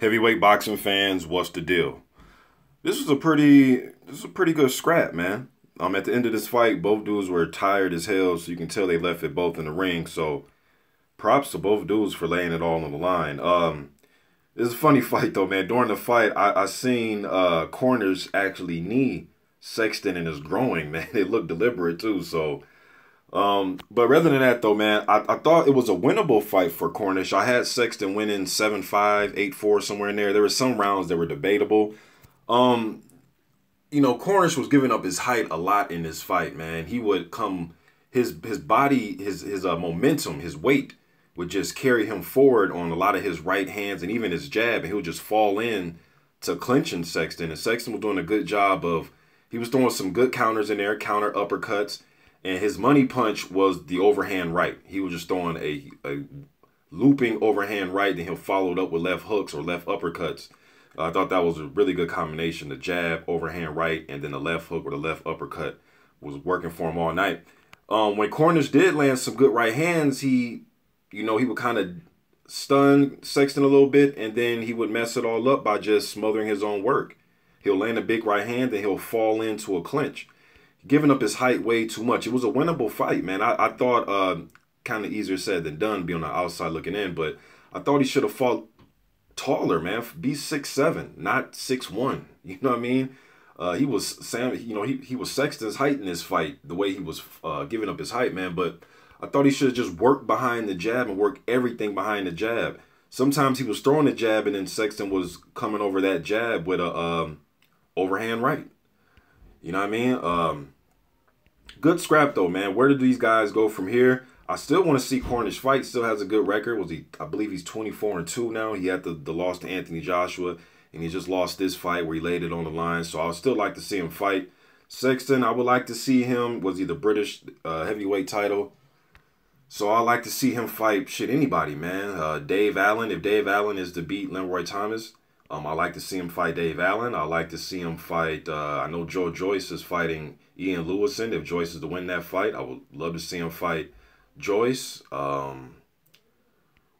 Heavyweight boxing fans, what's the deal? This is a pretty good scrap, man. At the end of this fight, both dudes were tired as hell, so you can tell they left it both in the ring. So props to both dudes for laying it all on the line. It's a funny fight though, man. During the fight, I seen Cornish actually knee Sexton in his groin, man. It looked deliberate too. So but rather than that, though, man, I thought it was a winnable fight for Cornish. I had Sexton winning 7-5, 8-4, somewhere in there. There were some rounds that were debatable. Um, Cornish was giving up his height a lot in this fight, man. He would come, his body, his momentum, his weight would just carry him forward on a lot of his right hands and even his jab, and he would just fall in to clinching Sexton. And Sexton was doing a good job of, he was throwing some good counters in there, counter uppercuts. And his money punch was the overhand right. He was just throwing a looping overhand right, then he'll follow it up with left hooks or left uppercuts. I thought that was a really good combination. The jab, overhand right, and then the left hook or the left uppercut was working for him all night. When Cornish did land some good right hands, he would kind of stun Sexton a little bit, and then he would mess it all up by just smothering his own work. He'll land a big right hand, then he'll fall into a clinch, giving up his height way too much. It was a winnable fight, man. I thought, kind of easier said than done, being on the outside looking in, but I thought he should have fought taller, man. Be 6'7", not 6'1". You know what I mean? He was Sam. He was Sexton's height in this fight, the way he was giving up his height, man. But I thought he should have just worked behind the jab and worked everything behind the jab. Sometimes he was throwing the jab, and then Sexton was coming over that jab with a overhand right. You know what I mean? Good scrap though, man. Where do these guys go from here? I still want to see Cornish fight. Still has a good record. I believe he's 24-2 now. He had the loss to Anthony Joshua, and he just lost this fight where he laid it on the line. So I would still like to see him fight. Sexton, I would like to see him. Was he the British heavyweight title? So I like to see him fight anybody, man. Dave Allen, if Dave Allen is to beat Leroy Thomas, I like to see him fight Dave Allen. I like to see him fight. I know Joe Joyce is fighting Ian Lewison. If Joyce is to win that fight, I would love to see him fight Joyce. The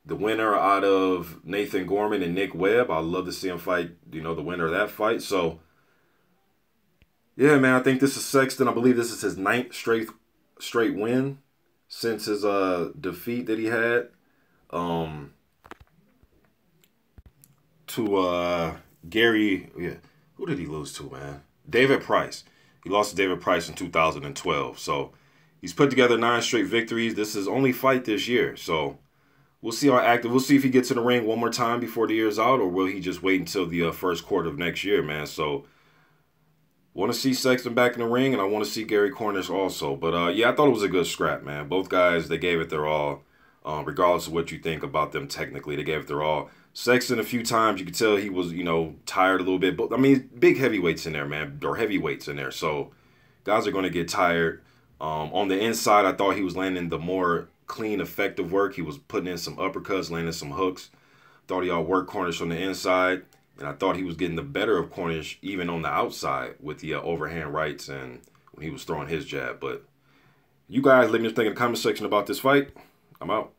winner out of Nathan Gorman and Nick Webb, I'd love to see him fight, the winner of that fight. So, yeah, man, I think this is Sexton. I believe this is his 9th straight win since his defeat that he had. To Gary, yeah, who did he lose to, man? David Price. He lost to David Price in 2012. So he's put together 9 straight victories. This is his only fight this year. So we'll see how active. We'll see if he gets in the ring one more time before the year's out, or will he just wait until the first quarter of next year, man? So want to see Sexton back in the ring, and I want to see Gary Cornish also. But yeah, I thought it was a good scrap, man. Both guys, they gave it their all. Regardless of what you think about them technically, they gave it their all. Sexton, a few times, you could tell he was, tired a little bit. But, I mean, big heavyweights in there, man, or heavyweights in there. So, guys are going to get tired. On the inside, I thought he was landing the more clean, effective work. He was putting in some uppercuts, landing some hooks. Thought he outworked Cornish on the inside. And I thought he was getting the better of Cornish even on the outside with the overhand rights and when he was throwing his jab. But you guys, let me know in the comment section about this fight. I'm out.